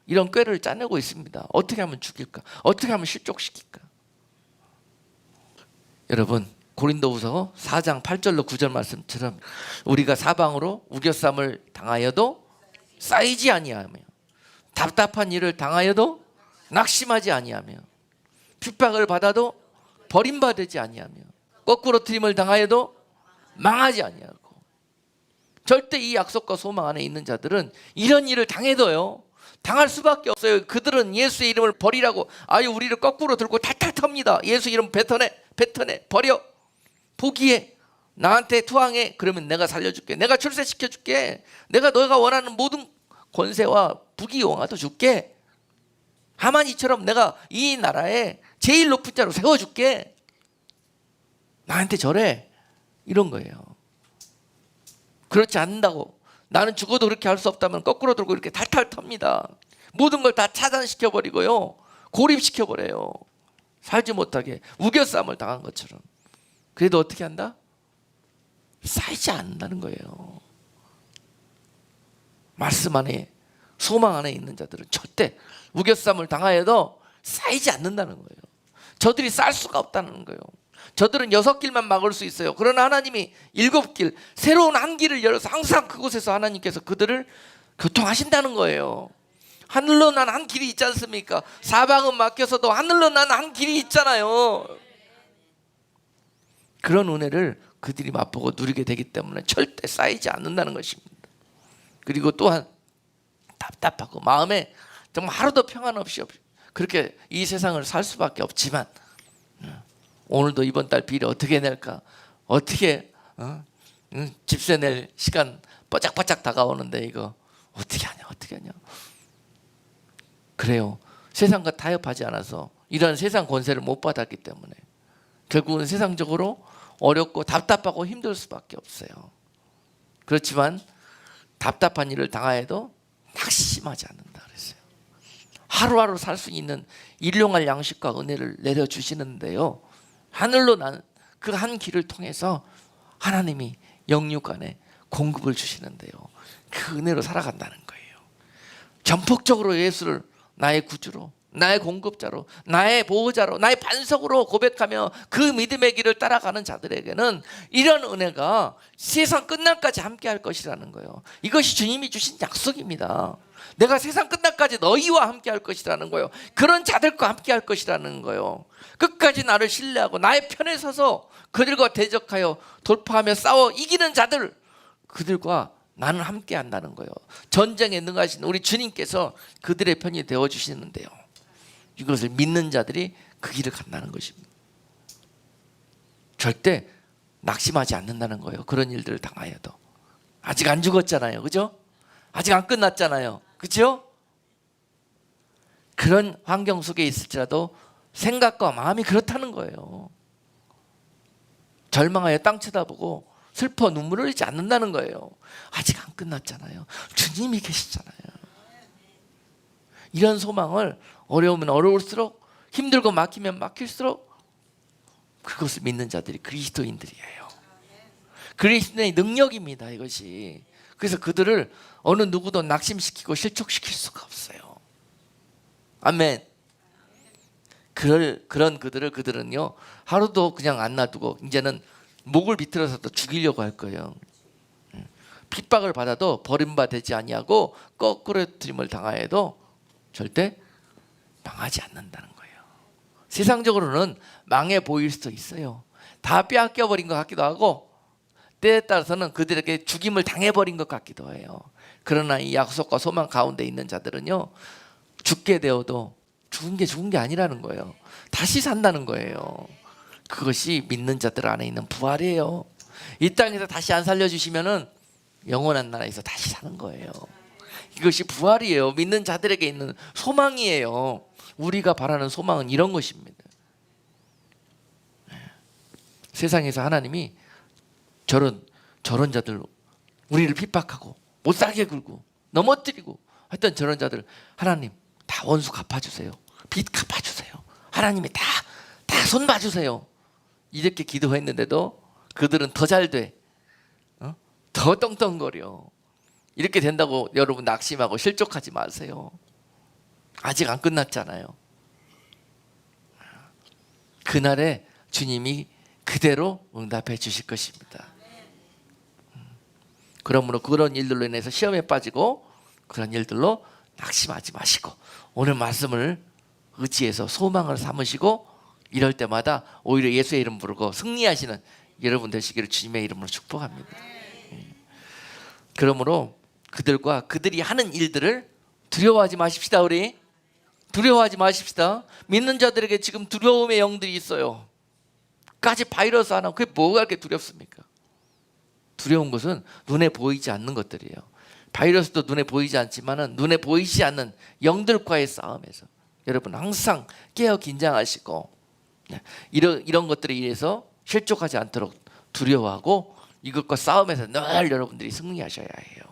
A: 이런 꾀를 짜내고 있습니다. 어떻게 하면 죽일까? 어떻게 하면 실족시킬까? 여러분, 고린도후서 4장 8절로 9절 말씀처럼 우리가 사방으로 우겨쌈을 당하여도 쌓이지 아니하며, 답답한 일을 당하여도 낙심하지 아니하며, 핍박을 받아도 버림받지 아니하며, 거꾸로 트림을 당하여도 망하지 아니하고. 절대 이 약속과 소망 안에 있는 자들은 이런 일을 당해도요, 당할 수밖에 없어요. 그들은 예수의 이름을 버리라고 우리를 거꾸로 들고 탈탈 텁니다. 예수 이름 뱉어내 버려, 포기해, 나한테 투항해. 그러면 내가 살려줄게, 내가 출세시켜줄게, 내가 너가 원하는 모든 권세와 부귀 영화도 줄게, 하만이처럼 내가 이 나라에 제일 높은 자로 세워줄게, 나한테 절해, 이런 거예요. 그렇지 않는다고, 나는 죽어도 그렇게 할 수 없다면 거꾸로 들고 이렇게 탈탈 텁니다. 모든 걸 다 차단시켜버리고요, 고립시켜버려요. 살지 못하게 우겨쌈을 당한 것처럼. 그래도 어떻게 한다? 쌓이지 않는다는 거예요. 말씀 안에, 소망 안에 있는 자들은 절대 우겨쌈을 당하여도 쌓이지 않는다는 거예요. 저들이 쌀 수가 없다는 거예요. 저들은 6길만 막을 수 있어요. 그러나 하나님이 7길, 새로운 한 길을 열어서 항상 그곳에서 하나님께서 그들을 교통하신다는 거예요. 하늘로 난 한 길이 있지 않습니까? 사방은 막혀서도 하늘로 난 한 길이 있잖아요. 그런 은혜를 그들이 맛보고 누리게 되기 때문에 절대 쌓이지 않는다는 것입니다. 그리고 또한 답답하고 마음에 정말 하루도 평안 없이 그렇게 이 세상을 살 수밖에 없지만, 오늘도 이번 달 비를 어떻게 낼까, 어떻게 집세 낼 시간 뽀짝뽀짝 다가오는데 이거 어떻게 하냐. 그래요. 세상과 타협하지 않아서 이런 세상 권세를 못 받았기 때문에 결국은 세상적으로 어렵고 답답하고 힘들 수밖에 없어요. 그렇지만 답답한 일을 당하여도 낙심하지 않는다 그랬어요. 하루하루 살 수 있는 일용할 양식과 은혜를 내려주시는데요, 하늘로 난 그 한 길을 통해서 하나님이 영육간에 공급을 주시는데요, 그 은혜로 살아간다는 거예요. 전폭적으로 예수를 나의 구주로, 나의 공급자로, 나의 보호자로, 나의 반석으로 고백하며 그 믿음의 길을 따라가는 자들에게는 이런 은혜가 세상 끝날까지 함께 할 것이라는 거예요. 이것이 주님이 주신 약속입니다. 내가 세상 끝날까지 너희와 함께 할 것이라는 거예요. 그런 자들과 함께 할 것이라는 거예요. 끝까지 나를 신뢰하고 나의 편에 서서 그들과 대적하여 돌파하며 싸워 이기는 자들, 그들과 나는 함께 한다는 거예요. 전쟁에 능하신 우리 주님께서 그들의 편이 되어주시는데요, 이것을 믿는 자들이 그 길을 간다는 것입니다. 절대 낙심하지 않는다는 거예요. 그런 일들을 당하여도. 아직 안 죽었잖아요. 그죠? 아직 안 끝났잖아요. 그죠? 그런 환경 속에 있을지라도 생각과 마음이 그렇다는 거예요. 절망하여 땅 쳐다보고 슬퍼 눈물을 흘리지 않는다는 거예요. 아직 안 끝났잖아요. 주님이 계시잖아요. 이런 소망을 어려우면 어려울수록, 힘들고 막히면 막힐수록 그것을 믿는 자들이 그리스도인들이에요. 그리스도의 능력입니다, 이것이. 그래서 그들을 어느 누구도 낙심시키고 실족시킬 수가 없어요. 아멘. 그런 그들은요, 하루도 그냥 안 놔두고 이제는 목을 비틀어서도 죽이려고 할 거예요. 핍박을 받아도 버림받지 아니하고 거꾸러뜨림을 당하여도 절대 망하지 않는다는 거예요. 세상적으로는 망해 보일 수도 있어요. 다 빼앗겨 버린 것 같기도 하고, 때에 따라서는 그들에게 죽임을 당해버린 것 같기도 해요. 그러나 이 약속과 소망 가운데 있는 자들은요, 죽게 되어도 죽은 게 아니라는 거예요. 다시 산다는 거예요. 그것이 믿는 자들 안에 있는 부활이에요. 이 땅에서 다시 안 살려주시면은 영원한 나라에서 다시 사는 거예요. 이것이 부활이에요. 믿는 자들에게 있는 소망이에요. 우리가 바라는 소망은 이런 것입니다. 세상에서 하나님이 저런 자들, 우리를 핍박하고 못 살게 굴고 넘어뜨리고 했던 저런 자들, 하나님 다 원수 갚아주세요. 빚 갚아주세요. 하나님이 다 손 봐주세요. 이렇게 기도했는데도 그들은 더 잘 돼, 더 떵떵거려. 이렇게 된다고 여러분 낙심하고 실족하지 마세요. 아직 안 끝났잖아요. 그날에 주님이 그대로 응답해 주실 것입니다. 그러므로 그런 일들로 인해서 시험에 빠지고 그런 일들로 낙심하지 마시고, 오늘 말씀을 의지해서 소망을 삼으시고, 이럴 때마다 오히려 예수의 이름 부르고 승리하시는 여러분 되시기를 주님의 이름으로 축복합니다. 그러므로 그들과 그들이 하는 일들을 두려워하지 마십시다. 우리 두려워하지 마십시다. 믿는 자들에게 지금 두려움의 영들이 있어요. 까지 바이러스 하나, 그게 뭐가 그렇게 두렵습니까? 두려운 것은 눈에 보이지 않는 것들이에요. 바이러스도 눈에 보이지 않지만은 눈에 보이지 않는 영들과의 싸움에서 여러분 항상 깨어 긴장하시고, 이런 것들에 의해서 실족하지 않도록 두려워하고 이것과 싸움에서 늘 여러분들이 승리하셔야 해요.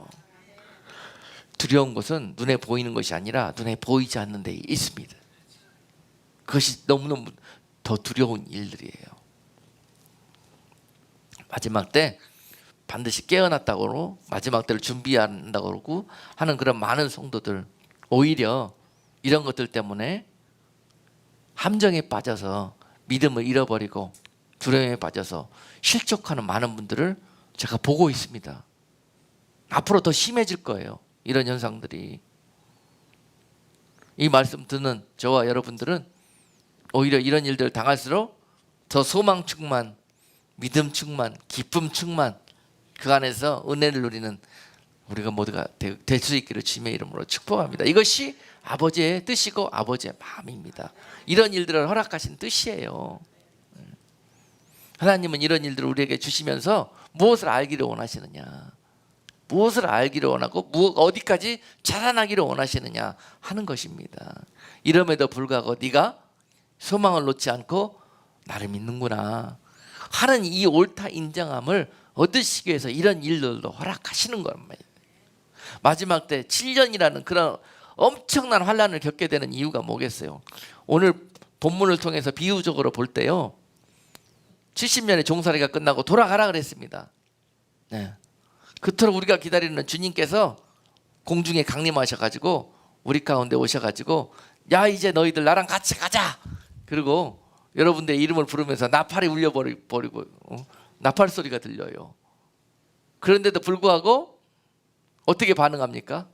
A: 두려운 것은 눈에 보이는 것이 아니라 눈에 보이지 않는 데 있습니다. 그것이 너무너무 더 두려운 일들이에요. 마지막 때 반드시 깨어났다고 그러고 마지막 때를 준비한다고 그러고 하는 그런 많은 성도들, 오히려 이런 것들 때문에 함정에 빠져서 믿음을 잃어버리고 두려움에 빠져서 실족하는 많은 분들을 제가 보고 있습니다. 앞으로 더 심해질 거예요. 이런 현상들이. 이 말씀 듣는 저와 여러분들은 오히려 이런 일들을 당할수록 더 소망 충만, 믿음 충만, 기쁨 충만, 그 안에서 은혜를 누리는 우리가 모두가 될 수 있기를 주님의 이름으로 축복합니다. 이것이 아버지의 뜻이고 아버지의 마음입니다. 이런 일들을 허락하신 뜻이에요. 하나님은 이런 일들을 우리에게 주시면서 무엇을 알기를 원하시느냐, 무엇을 알기를 원하고 어디까지 자라나기를 원하시느냐 하는 것입니다. 이름에도 불구하고 네가 소망을 놓지 않고 나를 믿는구나 하는 이 옳다 인정함을 얻으시기 위해서 이런 일들도 허락하시는 겁니다. 마지막 때 7년이라는 그런 엄청난 환난을 겪게 되는 이유가 뭐겠어요? 오늘 본문을 통해서 비유적으로 볼 때요, 70년의 종살이가 끝나고 돌아가라 그랬습니다. 네. 그토록 우리가 기다리는 주님께서 공중에 강림하셔가지고 우리 가운데 오셔가지고 야 이제 너희들 나랑 같이 가자. 그리고 여러분들의 이름을 부르면서 나팔이 울려버리고 나팔 소리가 들려요. 그런데도 불구하고 어떻게 반응합니까?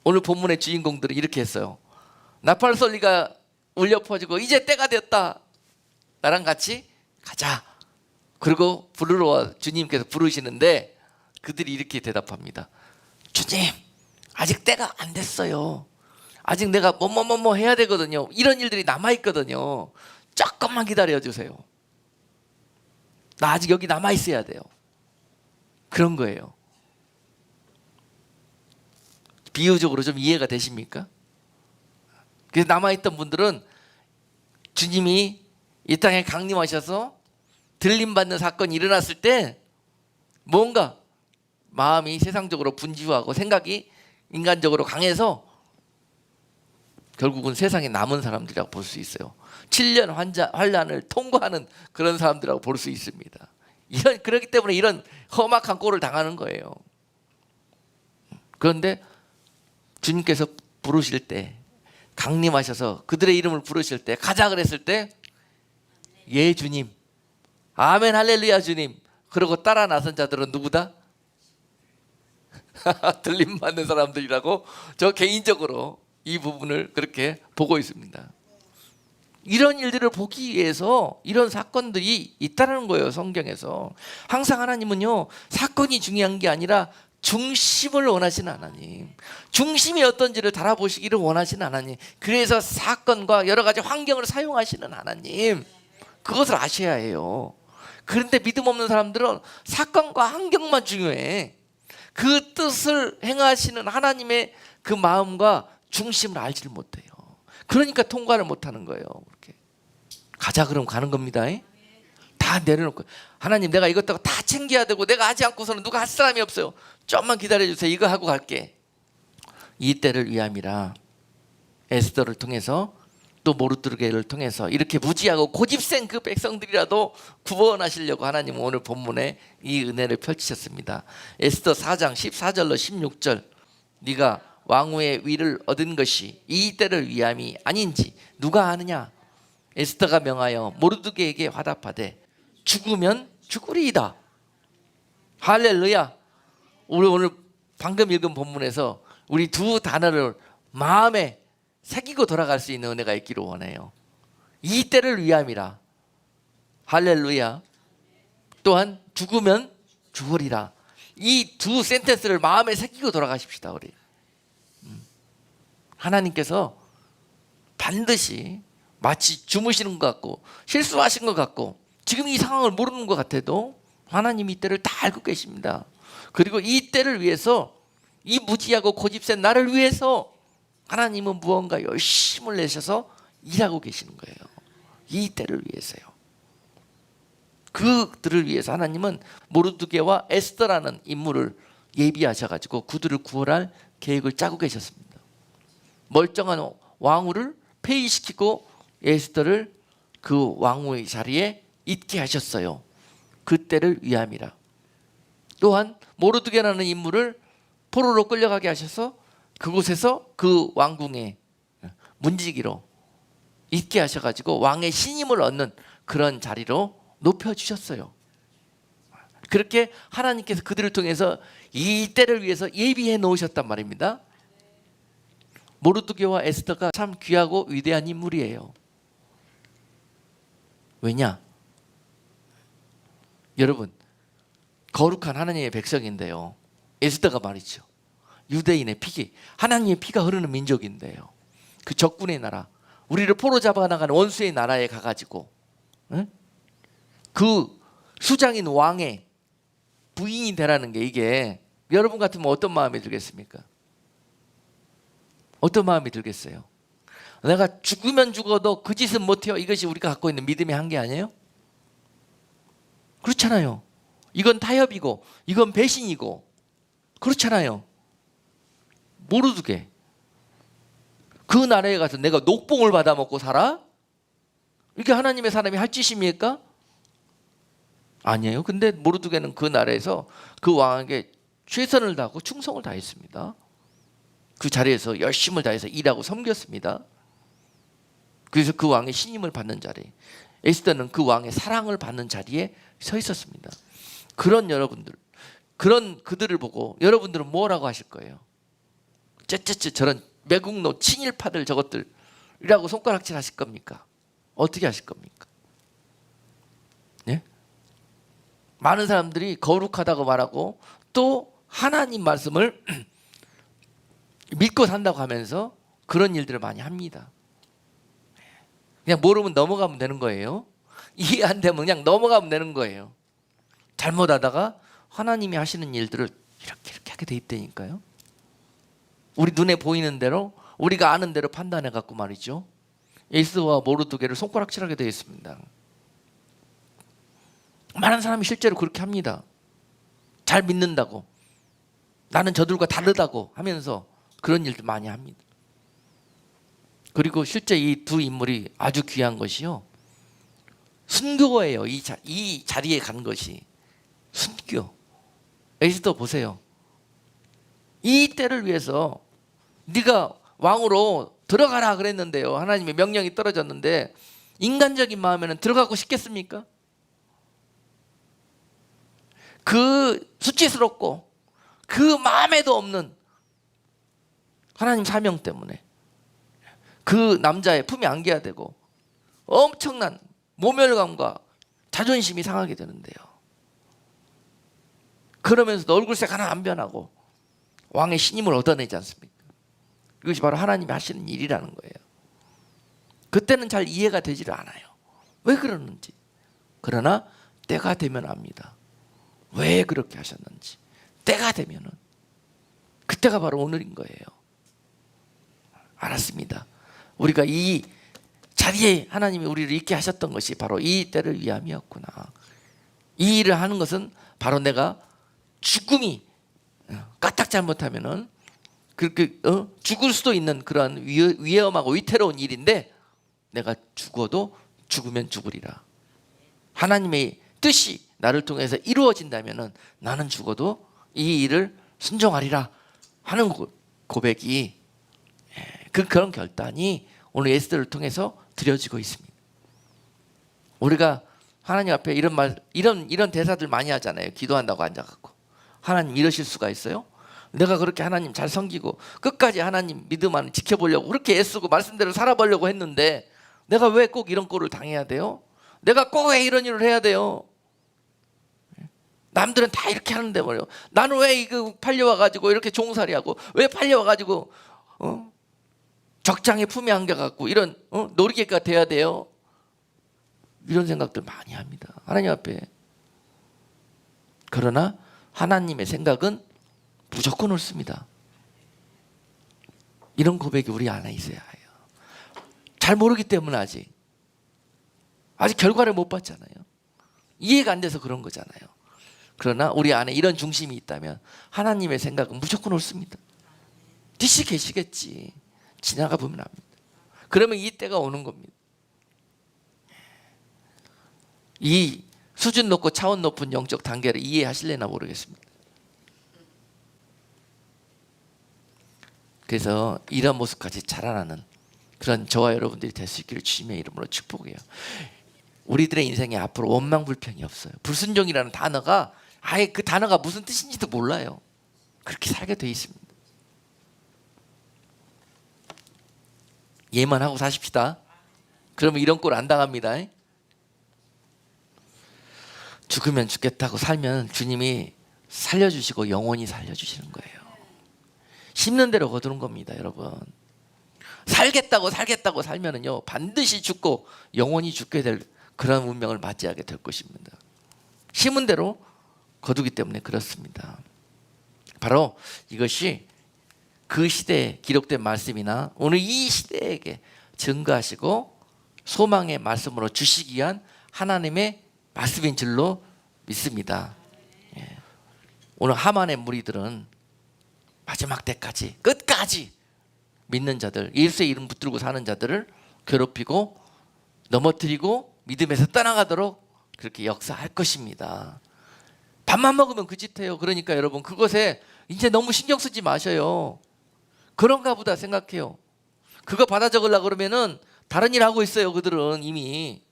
A: 오늘 본문의 주인공들은 이렇게 했어요. 나팔 소리가 울려 퍼지고 이제 때가 됐다. 나랑 같이 가자. 그리고 부르러 와 주님께서 부르시는데 그들이 이렇게 대답합니다. 주님, 아직 때가 안 됐어요. 아직 내가 뭐뭐뭐뭐 해야 되거든요. 이런 일들이 남아있거든요. 조금만 기다려주세요. 나 아직 여기 남아있어야 돼요. 그런 거예요. 비유적으로 좀 이해가 되십니까? 그래서 남아있던 분들은 주님이 이 땅에 강림하셔서 들림받는 사건이 일어났을 때 뭔가 마음이 세상적으로 분주하고 생각이 인간적으로 강해서 결국은 세상에 남은 사람들이라고 볼 수 있어요. 7년 환난을 통과하는 그런 사람들이라고 볼 수 있습니다. 그렇기 때문에 이런 험악한 꼴을 당하는 거예요. 그런데 주님께서 부르실 때, 강림하셔서 그들의 이름을 부르실 때, 가자 그랬을 때 예 주님, 아멘 할렐루야 주님, 그러고 따라 나선 자들은 누구다? 들림 받는 사람들이라고 저 개인적으로 이 부분을 그렇게 보고 있습니다. 이런 일들을 보기 위해서 이런 사건들이 있다는 거예요. 성경에서 항상 하나님은요, 사건이 중요한 게 아니라 중심을 원하시는 하나님, 중심이 어떤지를 달아보시기를 원하시는 하나님, 그래서 사건과 여러 가지 환경을 사용하시는 하나님, 그것을 아셔야 해요. 그런데 믿음 없는 사람들은 사건과 환경만 중요해. 그 뜻을 행하시는 하나님의 그 마음과 중심을 알지를 못해요. 그러니까 통과를 못하는 거예요. 그렇게 가자 그럼 가는 겁니다. 다 내려놓고, 하나님 내가 이것저것 다 챙겨야 되고 내가 하지 않고서는 누가 할 사람이 없어요. 좀만 기다려주세요. 이거 하고 갈게. 이 때를 위함이라 에스더를 통해서 또 모르드게를 통해서 이렇게 무지하고 고집센 그 백성들이라도 구원하시려고 하나님은 오늘 본문에 이 은혜를 펼치셨습니다. 에스더 4장 14절로 16절, 네가 왕후의 위를 얻은 것이 이 때를 위함이 아닌지 누가 아느냐? 에스더가 명하여 모르드게에게 화답하되 죽으면 죽으리이다. 할렐루야. 우리 오늘 방금 읽은 본문에서 우리 두 단어를 마음에 새기고 돌아갈 수 있는 은혜가 있기를 원해요. 이 때를 위함이라. 할렐루야. 또한 죽으면 죽으리라. 이 두 센텐스를 마음에 새기고 돌아가십시다. 우리 하나님께서 반드시 마치 주무시는 것 같고 실수하신 것 같고 지금 이 상황을 모르는 것 같아도 하나님이 이 때를 다 알고 계십니다. 그리고 이 때를 위해서, 이 무지하고 고집센 나를 위해서 하나님은 무언가 열심을 내셔서 일하고 계시는 거예요. 이 때를 위해서요. 그들을 위해서 하나님은 모르드게와 에스더라는 인물을 예비하셔가지고 그들을 구원할 계획을 짜고 계셨습니다. 멀쩡한 왕후를 폐위시키고 에스더를 그 왕후의 자리에 있게 하셨어요. 그 때를 위함이라. 또한 모르드게라는 인물을 포로로 끌려가게 하셔서 그곳에서 그 왕궁의 문지기로 있게 하셔가지고 왕의 신임을 얻는 그런 자리로 높여주셨어요. 그렇게 하나님께서 그들을 통해서 이 때를 위해서 예비해 놓으셨단 말입니다. 모르드게와 에스더가 참 귀하고 위대한 인물이에요. 왜냐? 여러분, 거룩한 하나님의 백성인데요, 에스더가 말이죠, 유대인의 피기, 하나님의 피가 흐르는 민족인데요, 그 적군의 나라, 우리를 포로 잡아나가는 원수의 나라에 가가지고, 응? 그 수장인 왕의 부인이 되라는 게, 이게 여러분 같으면 어떤 마음이 들겠습니까? 어떤 마음이 들겠어요? 내가 죽으면 죽어도 그 짓은 못해요. 이것이 우리가 갖고 있는 믿음의 한계 아니에요? 그렇잖아요. 이건 타협이고 이건 배신이고 그렇잖아요. 모르드게 그 나라에 가서 내가 녹봉을 받아먹고 살아? 이게 하나님의 사람이 할 짓입니까? 아니에요. 근데 모르드게는 그 나라에서 그 왕에게 최선을 다하고 충성을 다했습니다. 그 자리에서 열심을 다해서 일하고 섬겼습니다. 그래서 그 왕의 신임을 받는 자리, 에스더는 그 왕의 사랑을 받는 자리에 서 있었습니다. 그런 여러분들, 그런 그들을 보고 여러분들은 뭐라고 하실 거예요? 쯧쯧쯧 저런 매국노 친일파들 저것들이라고 손가락질 하실 겁니까? 어떻게 하실 겁니까? 네? 많은 사람들이 거룩하다고 말하고 또 하나님 말씀을 믿고 산다고 하면서 그런 일들을 많이 합니다. 그냥 모르면 넘어가면 되는 거예요. 이해 안 되면 그냥 넘어가면 되는 거예요. 잘못하다가 하나님이 하시는 일들을 이렇게 하게 돼 있다니까요. 우리 눈에 보이는 대로, 우리가 아는 대로 판단해 갖고 말이죠, 에스더와 모르드게를 손가락질하게 되어 있습니다. 많은 사람이 실제로 그렇게 합니다. 잘 믿는다고, 나는 저들과 다르다고 하면서 그런 일도 많이 합니다. 그리고 실제 이 두 인물이 아주 귀한 것이요, 순교예요. 이 자리에 간 것이 순교. 에스더 보세요. 이 때를 위해서 네가 왕으로 들어가라 그랬는데요, 하나님의 명령이 떨어졌는데 인간적인 마음에는 들어가고 싶겠습니까? 그 수치스럽고 그 마음에도 없는 하나님 사명 때문에 그 남자의 품에 안겨야 되고 엄청난 모멸감과 자존심이 상하게 되는데요, 그러면서도 얼굴색 하나 안 변하고 왕의 신임을 얻어내지 않습니까? 이것이 바로 하나님이 하시는 일이라는 거예요. 그때는 잘 이해가 되지를 않아요, 왜 그러는지. 그러나 때가 되면 압니다, 왜 그렇게 하셨는지. 때가 되면은, 그때가 바로 오늘인 거예요. 알았습니다. 우리가 이 자리에 하나님이 우리를 있게 하셨던 것이 바로 이 때를 위함이었구나. 이 일을 하는 것은 바로 내가 죽음이 까딱 잘못하면은 그렇게 죽을 수도 있는 그런 위험하고 위태로운 일인데, 내가 죽어도 죽으면 죽으리라. 하나님의 뜻이 나를 통해서 이루어진다면은 나는 죽어도 이 일을 순종하리라 하는 고백이, 그런 결단이 오늘 에스더를 통해서 드려지고 있습니다. 우리가 하나님 앞에 이런 말, 이런 대사들 많이 하잖아요. 기도한다고 앉아갖고, 하나님 이러실 수가 있어요? 내가 그렇게 하나님 잘 섬기고 끝까지 하나님 믿음 안에 지켜보려고 그렇게 애쓰고 말씀대로 살아보려고 했는데 내가 왜 꼭 이런 꼴을 당해야 돼요? 내가 꼭 왜 이런 일을 해야 돼요? 남들은 다 이렇게 하는데 말이요, 나는 왜 이거 팔려와가지고 이렇게 종살이하고, 왜 팔려와가지고 적장의 품에 안겨갖고 이런 놀이개가 돼야 돼요? 이런 생각들 많이 합니다, 하나님 앞에. 그러나 하나님의 생각은 무조건 옳습니다. 이런 고백이 우리 안에 있어야 해요. 잘 모르기 때문에 아직 결과를 못 봤잖아요. 이해가 안 돼서 그런 거잖아요. 그러나 우리 안에 이런 중심이 있다면 하나님의 생각은 무조건 옳습니다. DC 계시겠지, 지나가 보면 압니다. 그러면 이 때가 오는 겁니다. 이 수준 높고 차원 높은 영적 단계를 이해하실래나 모르겠습니다. 그래서 이런 모습까지 자라나는 그런 저와 여러분들이 될 수 있기를 주님의 이름으로 축복해요. 우리들의 인생에 앞으로 원망 불평이 없어요. 불순종이라는 단어가 아예 그 단어가 무슨 뜻인지도 몰라요. 그렇게 살게 돼 있습니다. 예만 하고 사십시다. 그러면 이런 꼴 안 당합니다. 죽으면 죽겠다고 살면 주님이 살려주시고 영원히 살려주시는 거예요. 심는 대로 거두는 겁니다, 여러분. 살겠다고 살면은요 반드시 죽고 영원히 죽게 될 그런 운명을 맞이하게 될 것입니다. 심은 대로 거두기 때문에 그렇습니다. 바로 이것이 그 시대에 기록된 말씀이나 오늘 이 시대에게 증거하시고 소망의 말씀으로 주시기 위한 하나님의 말씀인 줄로 믿습니다. 오늘 하만의 무리들은 마지막 때까지 끝까지 믿는 자들, 예수의 이름 붙들고 사는 자들을 괴롭히고 넘어뜨리고 믿음에서 떠나가도록 그렇게 역사할 것입니다. 밥만 먹으면 그 짓 해요. 그러니까 여러분 그것에 이제 너무 신경 쓰지 마셔요. 그런가 보다 생각해요. 그거 받아 적으려고 그러면은 다른 일 하고 있어요. 그들은 이미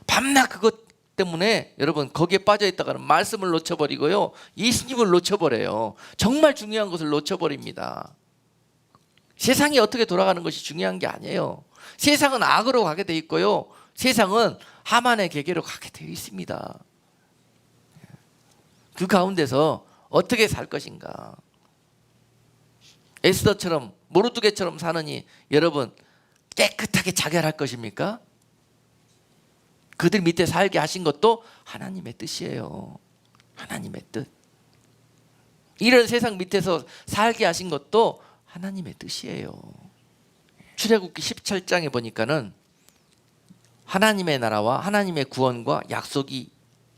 A: 밤낮 그것 때문에 여러분 거기에 빠져 있다가는 말씀을 놓쳐버리고요, 예수님을 놓쳐버려요. 정말 중요한 것을 놓쳐버립니다. 세상이 어떻게 돌아가는 것이 중요한 게 아니에요. 세상은 악으로 가게 돼 있고요, 세상은 하만의 계계로 가게 되어 있습니다. 그 가운데서 어떻게 살 것인가. 에스더처럼 모르드게처럼 사느니 여러분 깨끗하게 자결할 것입니까? 그들 밑에 살게 하신 것도 하나님의 뜻이에요. 하나님의 뜻. 이런 세상 밑에서 살게 하신 것도 하나님의 뜻이에요. 출애굽기 17장에 보니까는 하나님의 나라와 하나님의 구원과 약속이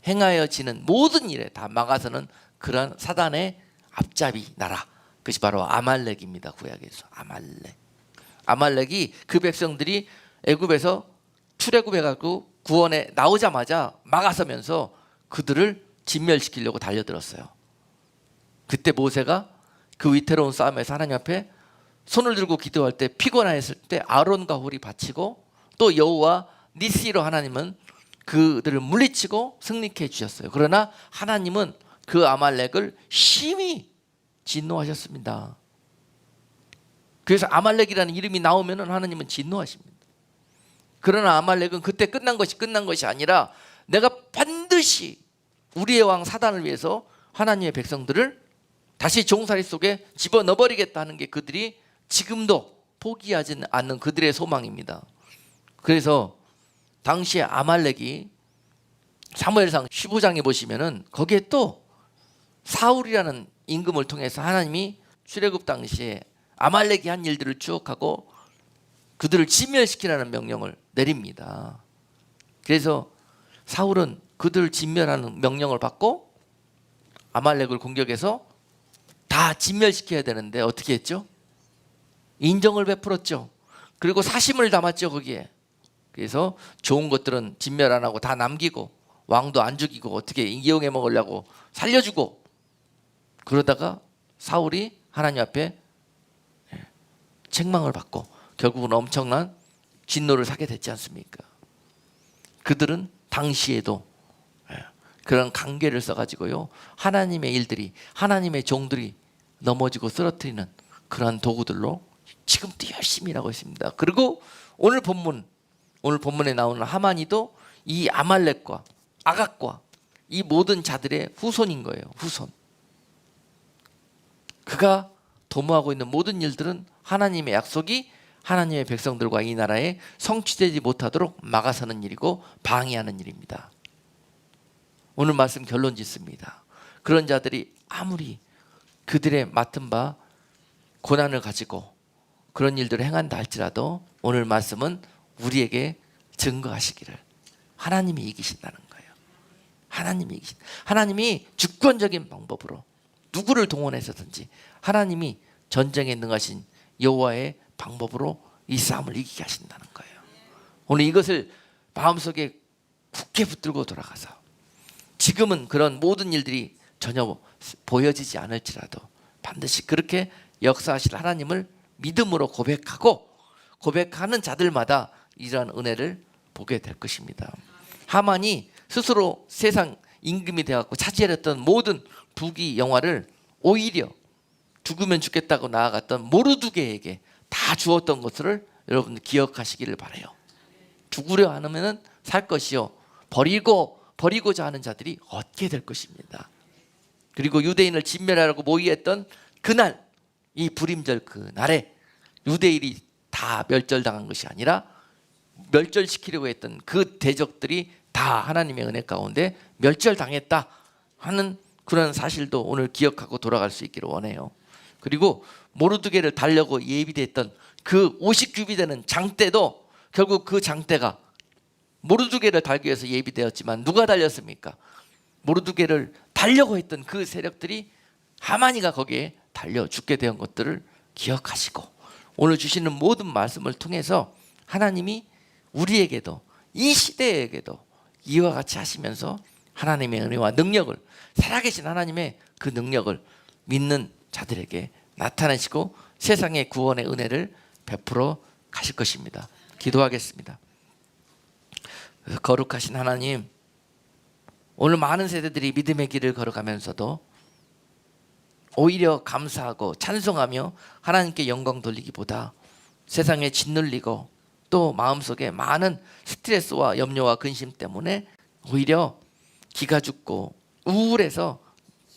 A: 행하여지는 모든 일에 다 막아서는 그런 사단의 앞잡이 나라, 그것이 바로 아말렉입니다. 구약에서 아말렉이 그 백성들이 애굽에서 출애굽해가지고 구원에 나오자마자 막아서면서 그들을 진멸시키려고 달려들었어요. 그때 모세가 그 위태로운 싸움에서 하나님 앞에 손을 들고 기도할 때 피곤했을 때 아론과 홀이 바치고 또 여호와 니시로 하나님은 그들을 물리치고 승리케 해주셨어요. 그러나 하나님은 그 아말렉을 심히 진노하셨습니다. 그래서 아말렉이라는 이름이 나오면 하나님은 진노하십니다. 그러나 아말렉은 그때 끝난 것이 아니라 내가 반드시 우리의 왕 사단을 위해서 하나님의 백성들을 다시 종살이 속에 집어넣어버리겠다 하는 게 그들이 지금도 포기하지 않는 그들의 소망입니다. 그래서 당시에 아말렉이 사무엘상 15장에 보시면은 거기에 또 사울이라는 임금을 통해서 하나님이 출애굽 당시에 아말렉이 한 일들을 추억하고 그들을 진멸시키라는 명령을 내립니다. 그래서 사울은 그들을 진멸하는 명령을 받고 아말렉을 공격해서 다 진멸시켜야 되는데 어떻게 했죠? 인정을 베풀었죠. 그리고 사심을 담았죠, 거기에. 그래서 좋은 것들은 진멸 안 하고 다 남기고 왕도 안 죽이고 어떻게 이용해 먹으려고 살려주고, 그러다가 사울이 하나님 앞에 책망을 받고 결국은 엄청난 진노를 사게 됐지 않습니까? 그들은 당시에도 그런 관계를 써가지고요, 하나님의 일들이, 하나님의 종들이 넘어지고 쓰러뜨리는 그러한 도구들로 지금도 열심히 일하고 있습니다. 그리고 오늘 본문에 나오는 하만이도 이 아말렉과 아각과 이 모든 자들의 후손인 거예요. 후손. 그가 도모하고 있는 모든 일들은 하나님의 약속이 하나님의 백성들과 이 나라에 성취되지 못하도록 막아서는 일이고 방해하는 일입니다. 오늘 말씀 결론 짓습니다. 그런 자들이 아무리 그들의 맡은 바 고난을 가지고 그런 일들을 행한다 할지라도 오늘 말씀은 우리에게 증거하시기를 하나님이 이기신다는 거예요. 하나님이 주권적인 방법으로 누구를 동원해서든지 하나님이 전쟁에 능하신 여호와의 방법으로 이 싸움을 이기게 하신다는 거예요. 오늘 이것을 마음속에 굳게 붙들고 돌아가서 지금은 그런 모든 일들이 전혀 보여지지 않을지라도 반드시 그렇게 역사하실 하나님을 믿음으로 고백하고 고백하는 자들마다 이러한 은혜를 보게 될 것입니다. 하만이 스스로 세상 임금이 되어갖고 차지하였던 모든 부귀 영화를 오히려 죽으면 죽겠다고 나아갔던 모르드게에게 다 주었던 것을 여러분들 기억하시기를 바라요. 죽으려 하면 살 것이요 버리고자 하는 자들이 얻게 될 것입니다. 그리고 유대인을 진멸하려고 모의했던 그날, 이 불임절 그날에 유대인이 다 멸절당한 것이 아니라 멸절시키려고 했던 그 대적들이 다 하나님의 은혜 가운데 멸절당했다 하는 그런 사실도 오늘 기억하고 돌아갈 수 있기를 원해요. 그리고 모르드게를 달려고 예비됐던 그 50규비 되는 장대도 결국 그 장대가 모르드게를 달기 위해서 예비되었지만 누가 달렸습니까? 모르드게를 달려고 했던 그 세력들이 하만이가 거기에 달려 죽게 된 것들을 기억하시고 오늘 주시는 모든 말씀을 통해서 하나님이 우리에게도 이 시대에게도 이와 같이 하시면서 하나님의 은혜와 능력을, 살아계신 하나님의 그 능력을 믿는 자들에게 나타내시고 세상의 구원의 은혜를 베풀어 가실 것입니다. 기도하겠습니다. 거룩하신 하나님, 오늘 많은 세대들이 믿음의 길을 걸어가면서도 오히려 감사하고 찬송하며 하나님께 영광 돌리기보다 세상에 짓눌리고 또 마음속에 많은 스트레스와 염려와 근심 때문에 오히려 기가 죽고 우울해서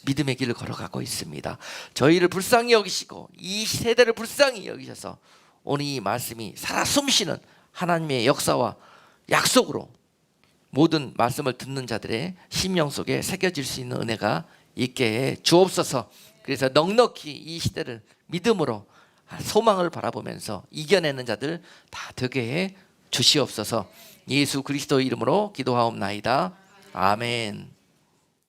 A: 믿음의 길을 걸어가고 있습니다. 저희를 불쌍히 여기시고 이 세대를 불쌍히 여기셔서 오늘 이 말씀이 살아 숨쉬는 하나님의 역사와 약속으로 모든 말씀을 듣는 자들의 심령 속에 새겨질 수 있는 은혜가 있게 해 주옵소서. 그래서 넉넉히 이 시대를 믿음으로 소망을 바라보면서 이겨내는 자들 다 되게 해 주시옵소서. 예수 그리스도 이름으로 기도하옵나이다. 아멘.